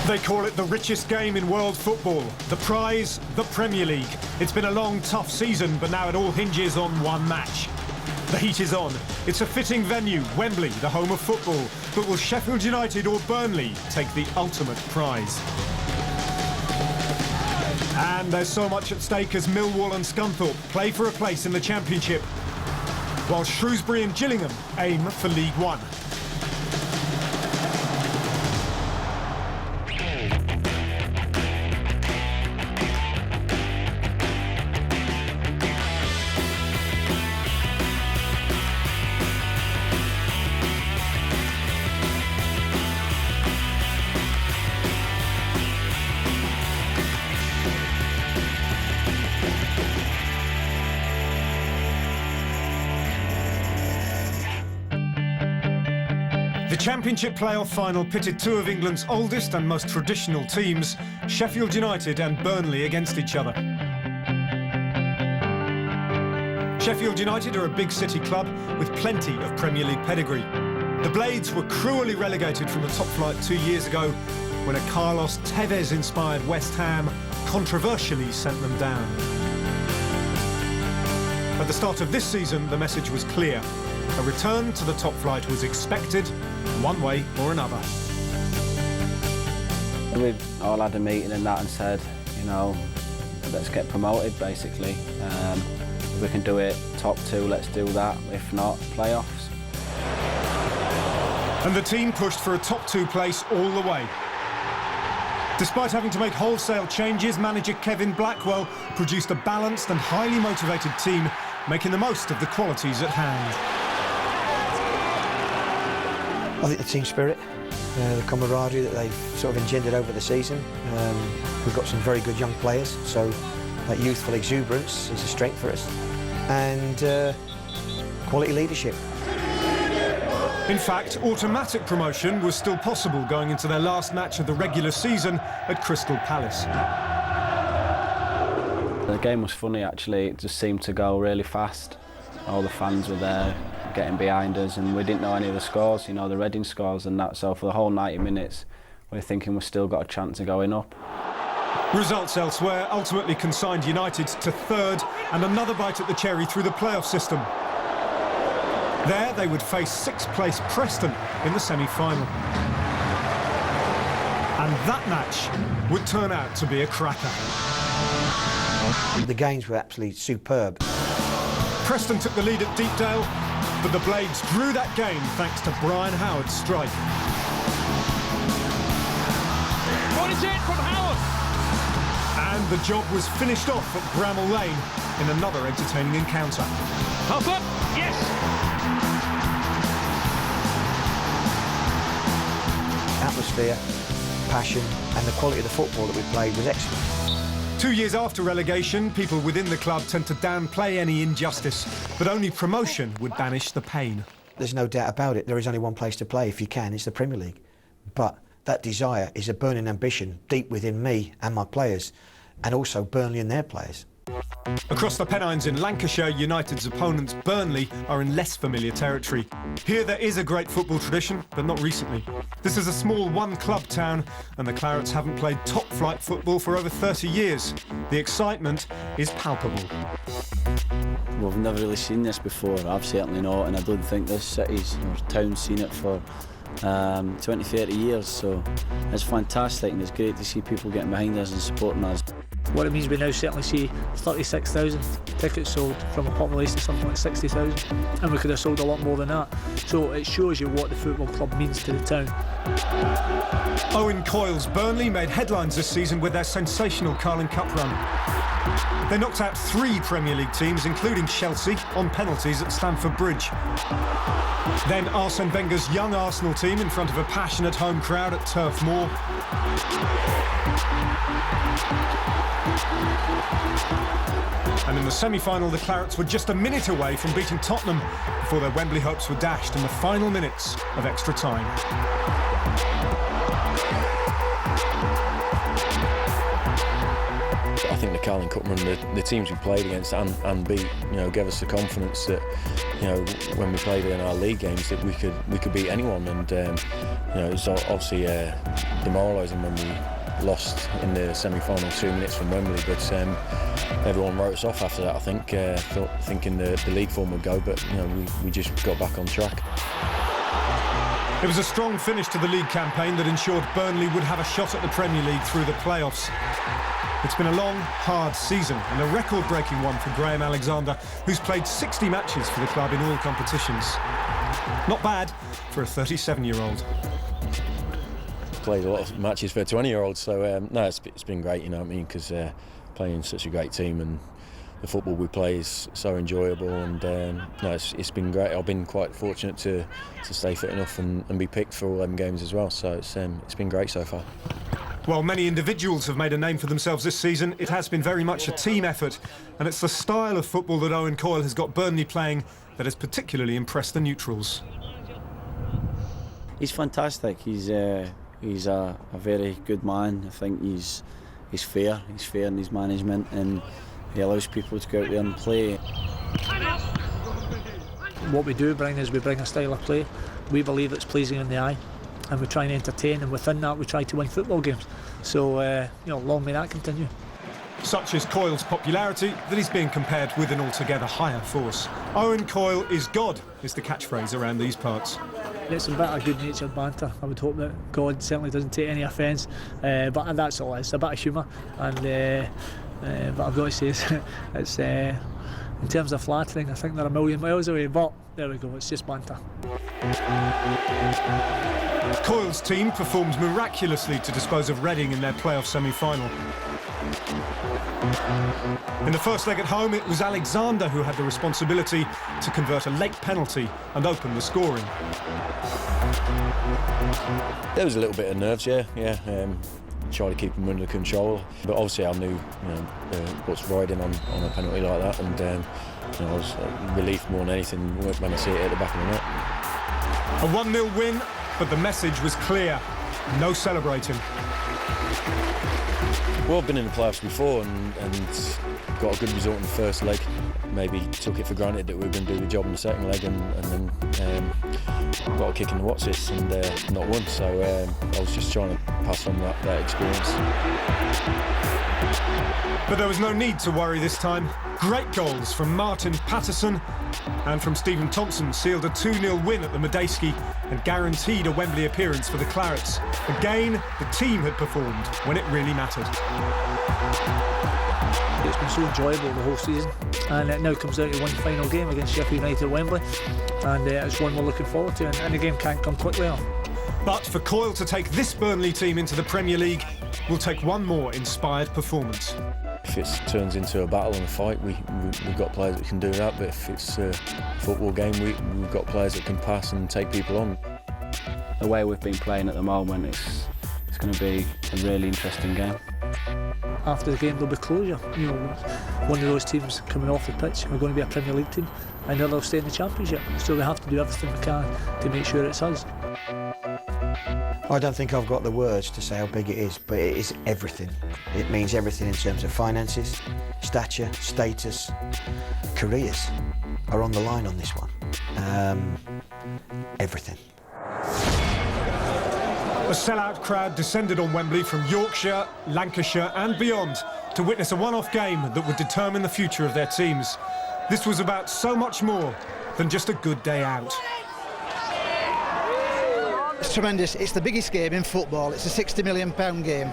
They call it the richest game in world football. The prize, the Premier League. It's been a long, tough season, but now it all hinges on one match. The heat is on. It's a fitting venue, Wembley, the home of football. But will Sheffield United or Burnley take the ultimate prize? And there's so much at stake as Millwall and Scunthorpe play for a place in the Championship, while Shrewsbury and Gillingham aim for League One. The Championship playoff final pitted two of England's oldest and most traditional teams, Sheffield United and Burnley, against each other. Sheffield United are a big city club with plenty of Premier League pedigree. The Blades were cruelly relegated from the top flight 2 years ago when a Carlos Tevez-inspired West Ham controversially sent them down. At the start of this season, the message was clear. A return to the top flight was expected, one way or another. We all had a meeting and that and said, you know, let's get promoted basically. If we can do it top two, let's do that. If not, playoffs. And the team pushed for a top two place all the way. Despite having to make wholesale changes, manager Kevin Blackwell produced a balanced and highly motivated team, making the most of the qualities at hand. I think the team spirit, the camaraderie that they've sort of engendered over the season. We've got some very good young players, so that youthful exuberance is a strength for us. And quality leadership. In fact, automatic promotion was still possible going into their last match of the regular season at Crystal Palace. The game was funny actually, it just seemed to go really fast. All the fans were there, getting behind us, and we didn't know any of the scores, you know, the Reading scores and that, so for the whole 90 minutes we're thinking we've still got a chance of going up. Results elsewhere ultimately consigned United to third and another bite at the cherry through the playoff system. There they would face sixth place Preston in the semi-final. And that match would turn out to be a cracker. The games were absolutely superb. Preston took the lead at Deepdale, but the Blades drew that game thanks to Brian Howard's strike. What is it from Howard? And the job was finished off at Bramall Lane in another entertaining encounter. Half up, yes! Atmosphere, passion, and the quality of the football that we played was excellent. 2 years after relegation, people within the club tend to downplay any injustice, but only promotion would banish the pain. There's no doubt about it, there is only one place to play if you can, it's the Premier League. But that desire is a burning ambition deep within me and my players, and also Burnley and their players. Across the Pennines in Lancashire, United's opponents, Burnley, are in less familiar territory. Here there is a great football tradition, but not recently. This is a small one-club town, and the Clarets haven't played top-flight football for over 30 years. The excitement is palpable. Well, we've never really seen this before, I've certainly not, and I don't think this city's or town's seen it for 20, 30 years, so it's fantastic and it's great to see people getting behind us and supporting us. What it means, we now certainly see 36,000 tickets sold from a population of something like 60,000, and we could have sold a lot more than that. So it shows you what the football club means to the town. Owen Coyle's Burnley made headlines this season with their sensational Carling Cup run. They knocked out 3 Premier League teams, including Chelsea, on penalties at Stamford Bridge. Then Arsene Wenger's young Arsenal team in front of a passionate home crowd at Turf Moor. And in the semi-final, the Clarets were just a minute away from beating Tottenham before their Wembley hopes were dashed in the final minutes of extra time. I think the Carling Cup run, the teams we played against and beat, you know, gave us the confidence that, you know, when we played in our league games that we could beat anyone, and it was obviously demoralising when we lost in the semi-final 2 minutes from Wembley, but everyone wrote us off after that. I think thinking the league form would go, but we just got back on track. It was a strong finish to the league campaign that ensured Burnley would have a shot at the Premier League through the playoffs. It's been a long, hard season and a record-breaking one for Graham Alexander, who's played 60 matches for the club in all competitions. Not bad for a 37-year-old. Played a lot of matches for a 20-year-old, so no, it's been great, you know what I mean, because playing such a great team and the football we play is so enjoyable, and no, it's been great. I've been quite fortunate to stay fit enough and be picked for all them games as well, so it's been great so far. While many individuals have made a name for themselves this season, it has been very much a team effort, and it's the style of football that Owen Coyle has got Burnley playing that has particularly impressed the neutrals. He's fantastic. He's a very good man. I think he's fair. He's fair in his management, and he allows people to go out there and play. What we do bring is we bring a style of play. We believe it's pleasing in the eye, and we try and entertain, and within that we try to win football games. So long may that continue. Such is Coyle's popularity that he's being compared with an altogether higher force. Owen Coyle is God, is the catchphrase around these parts. It's a bit of good-natured banter. I would hope that God certainly doesn't take any offence, but that's all it is, a bit of humour. And but I've got to say, it's in terms of flattering, I think they're a million miles away, but there we go, it's just banter. Coyle's team performed miraculously to dispose of Reading in their playoff semi-final. In the first leg at home, it was Alexander who had the responsibility to convert a late penalty and open the scoring. There was a little bit of nerves, yeah. Try to keep them under control, but obviously I knew what's riding on a penalty like that, and I was relieved more than anything when I see it at the back of the net. A 1-0 win, but the message was clear: no celebrating. Well, I've been in the playoffs before and got a good result in the first leg. Maybe took it for granted that we were going to do the job in the second leg, and then got a kick in the what's-its and not won. So I was just trying to pass on that experience. But there was no need to worry this time. Great goals from Martin Patterson and from Stephen Thompson sealed a 2-0 win at the Medeski and guaranteed a Wembley appearance for the Clarets. Again, the team had performed when it really mattered. It's been so enjoyable the whole season, and it now comes down to one final game against Sheffield United at Wembley, and it's one we're looking forward to, and the game can't come quickly enough. But for Coyle to take this Burnley team into the Premier League will take one more inspired performance. If it turns into a battle and a fight, we've got players that can do that, but if it's a football game, we've got players that can pass and take people on. The way we've been playing at the moment, it's going to be a really interesting game. After the game there'll be closure. One of those teams coming off the pitch are going to be a Premier League team, and they'll stay in the Championship, so we have to do everything we can to make sure it's us. I don't think I've got the words to say how big it is, but it is everything. It means everything in terms of finances, stature, status, careers are on the line on this one. Everything. A sellout crowd descended on Wembley from Yorkshire, Lancashire and beyond to witness a one-off game that would determine the future of their teams. This was about so much more than just a good day out. It's tremendous. It's the biggest game in football. It's a £60 million game.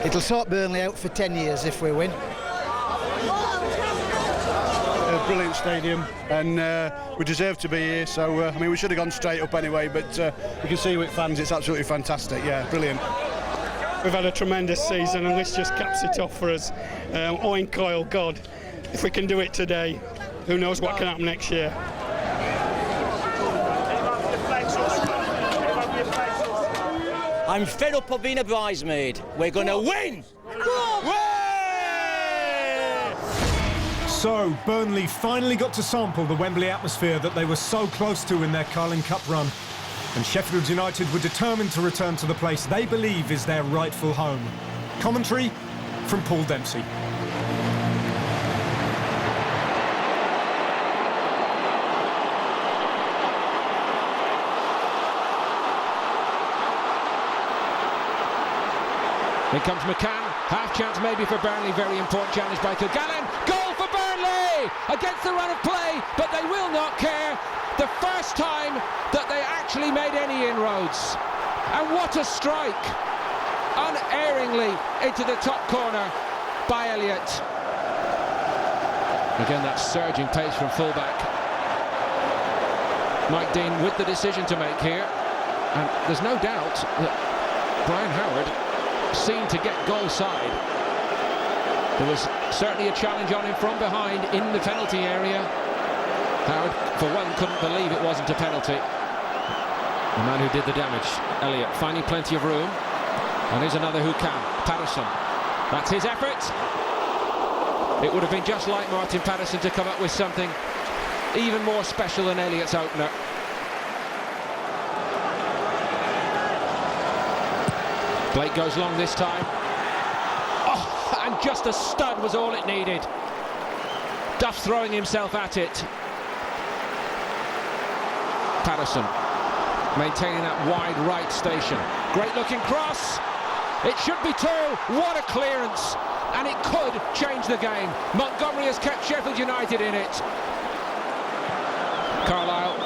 It'll sort Burnley out for 10 years if we win. A brilliant stadium, and we deserve to be here, so I mean we should have gone straight up anyway, but you can see with fans it's absolutely fantastic. Yeah, brilliant. We've had a tremendous season, and this just caps it off for us. Owen Coyle, God, if we can do it today, who knows what can happen next year. I'm fed up of being a bridesmaid. We're going to win! So, Burnley finally got to sample the Wembley atmosphere that they were so close to in their Carling Cup run. And Sheffield United were determined to return to the place they believe is their rightful home. Commentary from Paul Dempsey. Here comes McCann, half chance maybe for Burnley, very important challenge by Kilgallen. Goal for Burnley! Against the run of play, but they will not care. The first time that they actually made any inroads. And what a strike! Unerringly into the top corner by Elliott. Again, that surging pace from fullback. Mike Dean with the decision to make here. And there's no doubt that Brian Howard seemed to get goal side. There was certainly a challenge on him from behind in the penalty area. Howard, for one, couldn't believe it wasn't a penalty. The man who did the damage, Elliott, finding plenty of room. And here's another who can, Patterson. That's his effort. It would have been just like Martin Patterson to come up with something even more special than Elliott's opener. Blake goes long this time. Oh, and just a stud was all it needed. Duff throwing himself at it. Patterson maintaining that wide right station. Great looking cross. It should be two. What a clearance. And it could change the game. Montgomery has kept Sheffield United in it. Carlisle.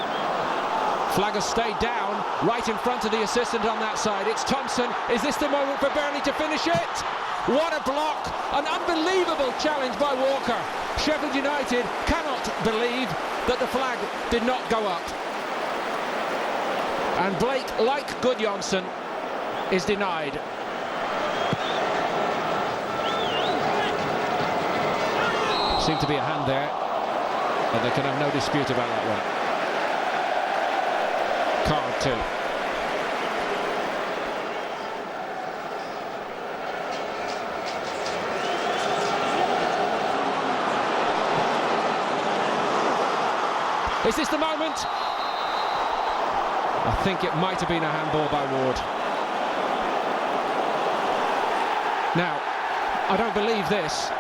Flag has stayed down, right in front of the assistant on that side. It's Thompson. Is this the moment for Burnley to finish it? What a block! An unbelievable challenge by Walker. Sheffield United cannot believe that the flag did not go up. And Blake, like Gudjonsson, is denied. Seemed to be a hand there, but they can have no dispute about that one. Card too. Is this the moment? I think it might have been a handball by Ward. Now, I don't believe this.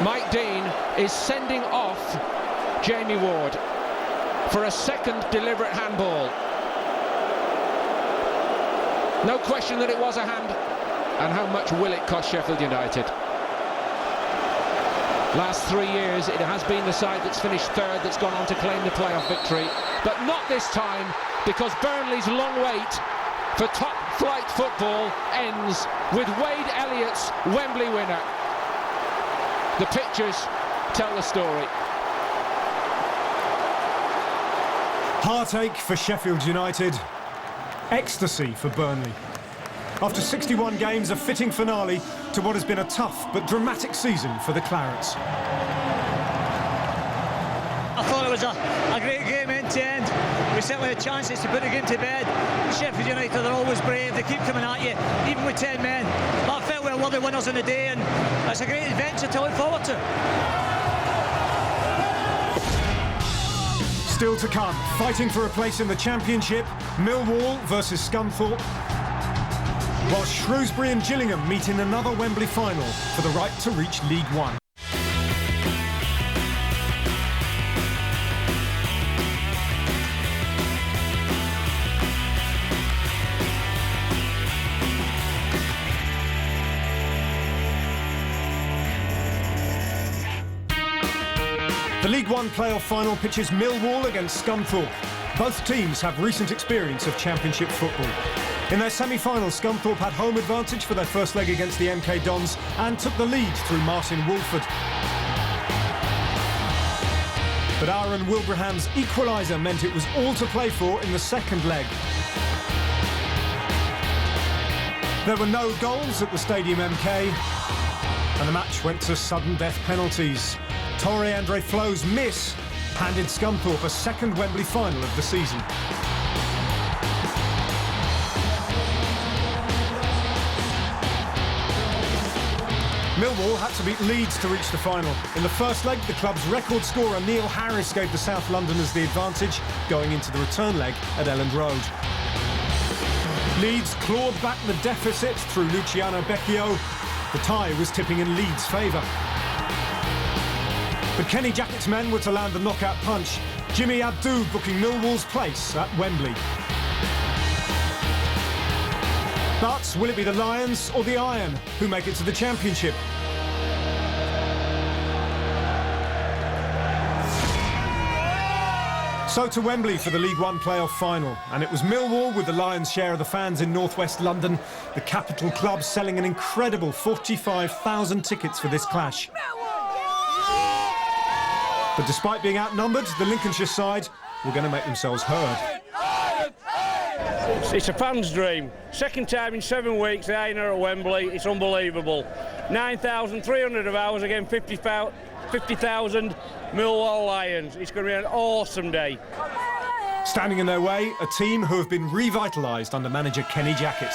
Mike Dean is sending off Jamie Ward for a second deliberate handball. No question that it was a hand. And how much will it cost Sheffield United? Last 3 years it has been the side that's finished third that's gone on to claim the playoff victory, but not this time, because Burnley's long wait for top flight football ends with Wade Elliott's Wembley winner. The pictures tell the story. Heartache for Sheffield United, ecstasy for Burnley. After 61 games, a fitting finale to what has been a tough but dramatic season for the Clarets. I thought it was a great game end to end. We certainly had chances to put the game to bed. Sheffield United are always brave, they keep coming at you, even with 10 men. That felt well were the winners in the day, and it's a great adventure to look forward to. Still to come, fighting for a place in the Championship, Millwall versus Scunthorpe, while Shrewsbury and Gillingham meet in another Wembley final for the right to reach League One. The League One playoff final pitches Millwall against Scunthorpe. Both teams have recent experience of Championship football. In their semi-final, Scunthorpe had home advantage for their first leg against the MK Dons and took the lead through Martin Woolford. But Aaron Wilbraham's equaliser meant it was all to play for in the second leg. There were no goals at the Stadium MK, and the match went to sudden death penalties. Torre Andre Flo's miss handed Scunthorpe a second Wembley final of the season. Millwall had to beat Leeds to reach the final. In the first leg, the club's record scorer Neil Harris gave the South Londoners the advantage going into the return leg at Elland Road. Leeds clawed back the deficit through Luciano Becchio. The tie was tipping in Leeds' favour. But Kenny Jackett's men were to land the knockout punch, Jimmy Abdu booking Millwall's place at Wembley. But will it be the Lions or the Iron who make it to the Championship? So to Wembley for the League One playoff final, and it was Millwall with the lion's share of the fans in northwest London, the capital club selling an incredible 45,000 tickets for this clash. But despite being outnumbered, the Lincolnshire side were going to make themselves heard. It's a fan's dream. Second time in 7 weeks the Iron are at Wembley. It's unbelievable. 9,300 of ours against 50,000 Millwall Lions. It's going to be an awesome day. Standing in their way, a team who have been revitalised under manager Kenny Jackett.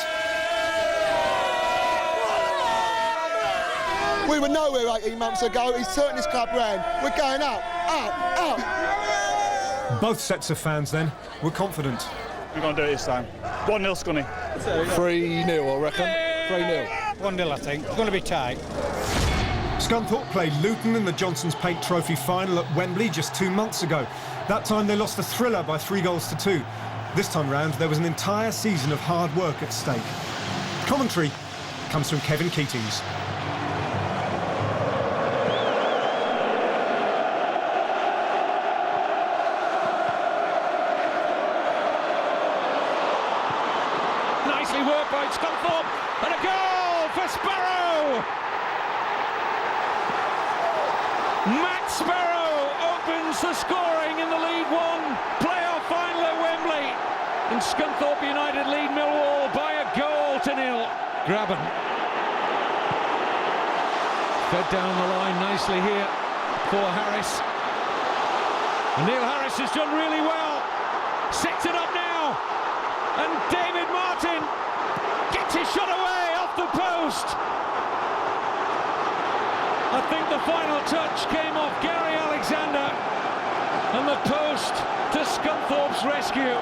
We were nowhere 18 months ago. He's turning this club round. We're going up, up, up. Both sets of fans then were confident. We're going to do it this time. 1-0 Scunny. 3-0, I reckon. 3-0. 1-0, I think. It's going to be tight. Scunthorpe played Luton in the Johnson's Paint Trophy final at Wembley just 2 months ago. That time they lost the thriller by 3-2. This time round there was an entire season of hard work at stake. Commentary comes from Kevin Keatings. Nicely worked by Scunthorpe, and a goal for Sparrow! Matt Sparrow opens the scoring in the League One playoff final at Wembley. And Scunthorpe United lead Millwall by a goal to 0. Graben. Fed down the line nicely here for Harris. And Neil Harris has done really well. Sets it up now. And David Martin gets his shot away off the post. I think the final touch came off Gary Alexander, and the post to Scunthorpe's rescue.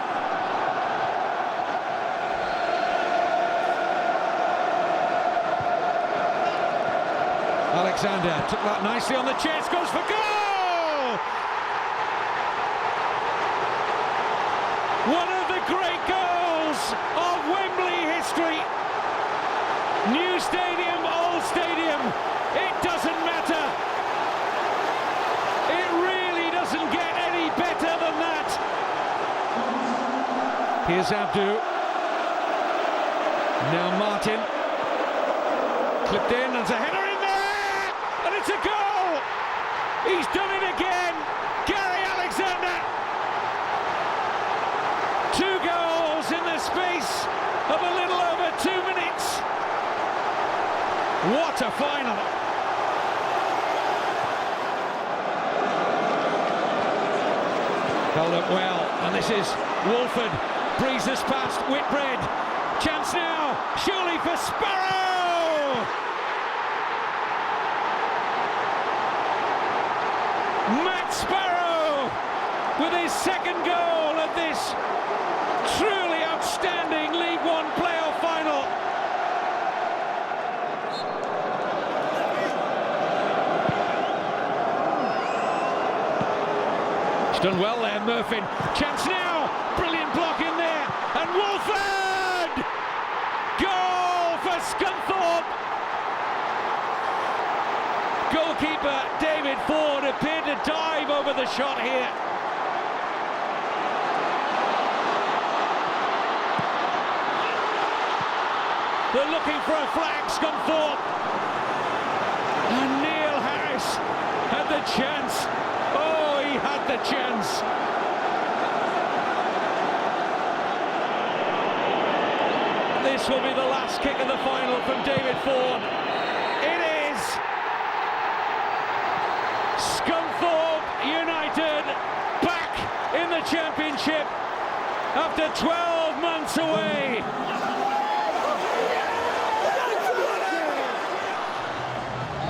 Alexander took that nicely on the chest, goes for goal! One of the great goals of Wembley history. New stadium, old stadium. It doesn't matter. It really doesn't get any better than that. Here's Abdu. Now Martin. Clipped in, there's a header in there! And it's a goal! He's done it again! Gary Alexander! 2 goals in the space of a little over 2 minutes. What a final! Held up well, and this is Wolford, breezes past Whitbread. Chance now, surely for Sparrow! Matt Sparrow with his second goal of this truly outstanding League One playoff final. He's done well there, Murphy. Chance now, brilliant block in there, and Wolford! Goal for Scunthorpe! Goalkeeper David Ford appeared to dive over the shot here. They're looking for a flag, Scunthorpe. And Neil Harris had the chance. Oh, he had the chance. This will be the last kick of the final from David Ford. It is Scunthorpe United back in the Championship after 12 months away.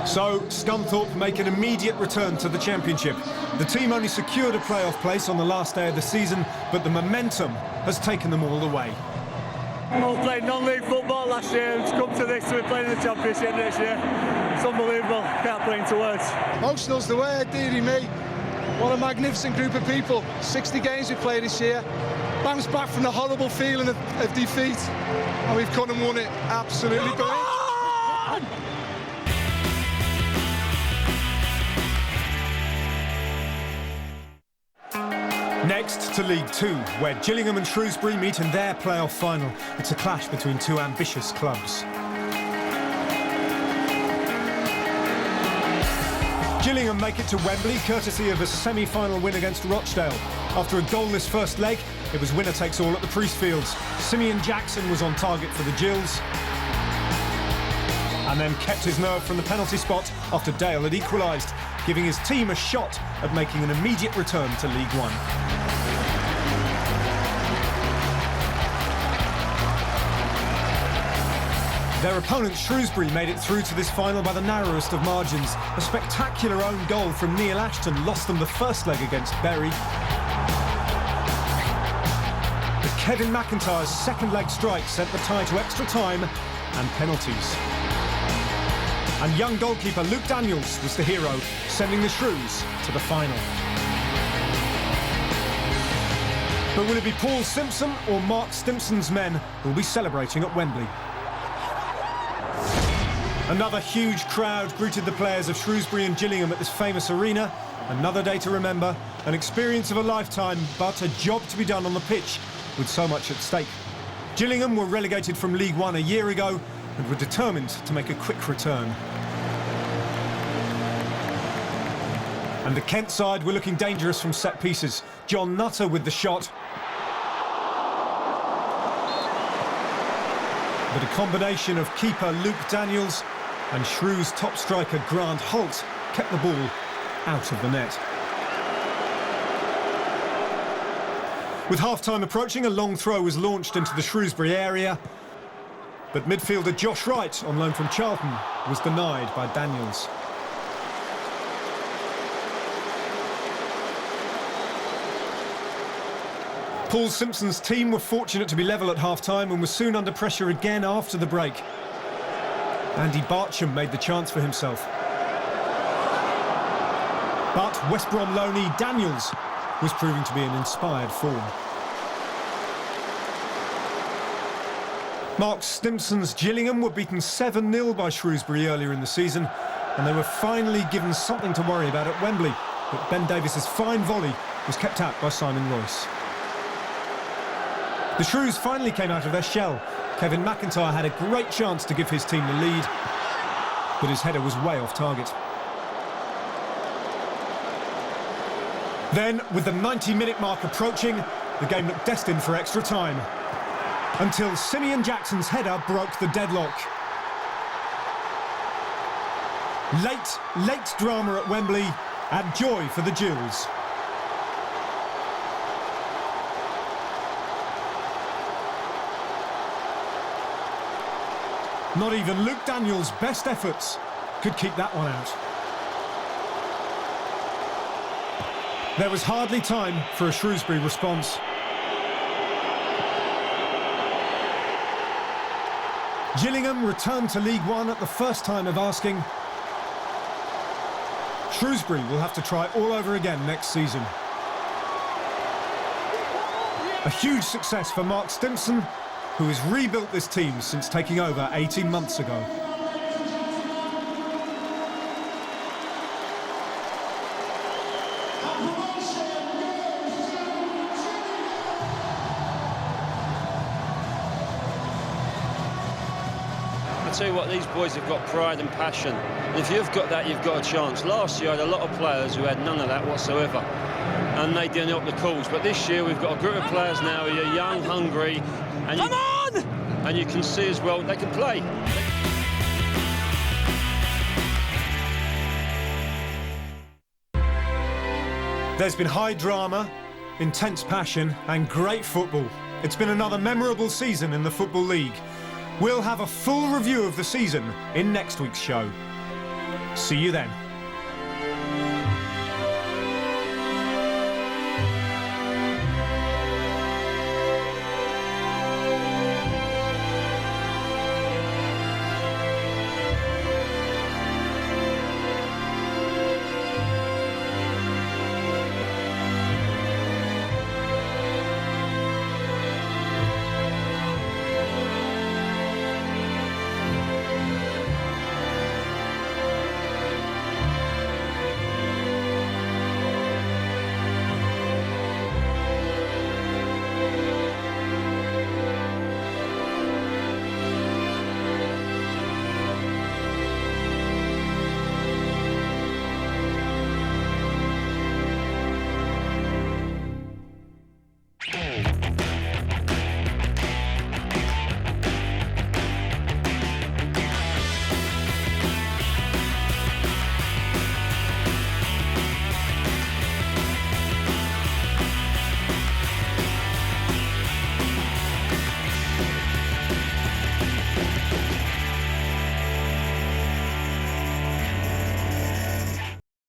So, Scunthorpe make an immediate return to the Championship. The team only secured a playoff place on the last day of the season, but the momentum has taken them all the way. We played non-league football last year and to come to this, we're playing in the Championship this year. It's unbelievable, can't put it into words. Emotional's the word, dearie me. What a magnificent group of people. 60 games we played this year. bounced back from the horrible feeling of defeat, and we've come and won it. Absolutely brilliant. Next to League Two, where Gillingham and Shrewsbury meet in their playoff final. It's a clash between two ambitious clubs. Gillingham make it to Wembley courtesy of a semi-final win against Rochdale. After a goalless first leg, it was winner takes all at the Priestfields. Simeon Jackson was on target for the Gills, and then kept his nerve from the penalty spot after Dale had equalised, giving his team a shot at making an immediate return to League One. Their opponent Shrewsbury made it through to this final by the narrowest of margins. A spectacular own goal from Neil Ashton lost them the first leg against Bury. But Kevin McIntyre's second leg strike sent the tie to extra time and penalties. And young goalkeeper Luke Daniels was the hero, sending the Shrews to the final. But will it be Paul Simpson or Mark Stimpson's men who will be celebrating at Wembley? Another huge crowd greeted the players of Shrewsbury and Gillingham at this famous arena. Another day to remember, an experience of a lifetime, but a job to be done on the pitch with so much at stake. Gillingham were relegated from League One a year ago and were determined to make a quick return. And the Kent side were looking dangerous from set pieces. John Nutter with the shot. But a combination of keeper Luke Daniels and Shrews top striker Grant Holt kept the ball out of the net. With half-time approaching, a long throw was launched into the Shrewsbury area, but midfielder Josh Wright, on loan from Charlton, was denied by Daniels. Paul Simpson's team were fortunate to be level at half-time and were soon under pressure again after the break. Andy Bartsham made the chance for himself. But West Brom loanee Daniels was proving to be in inspired form. Mark Stimpson's Gillingham were beaten 7-0 by Shrewsbury earlier in the season, and they were finally given something to worry about at Wembley. But Ben Davies's fine volley was kept out by Simon Royce. The Shrews finally came out of their shell. Kevin McIntyre had a great chance to give his team the lead, but his header was way off target. Then, with the 90-minute mark approaching, the game looked destined for extra time, until Simeon Jackson's header broke the deadlock. Late drama at Wembley, and joy for the Gills. Not even Luke Daniels' best efforts could keep that one out. There was hardly time for a Shrewsbury response. Gillingham returned to League One at the first time of asking. Shrewsbury will have to try all over again next season. A huge success for Mark Stimpson, who has rebuilt this team since taking over 18 months ago. I tell you what, these boys have got pride and passion. And if you've got that, you've got a chance. Last year I had a lot of players who had none of that whatsoever, and they didn't help the cause. But this year we've got a group of players now who are young, hungry, and and you can see as well they can play. There's been high drama, intense passion and great football. It's been another memorable season in the Football League. We'll have a full review of the season in next week's show. See you then.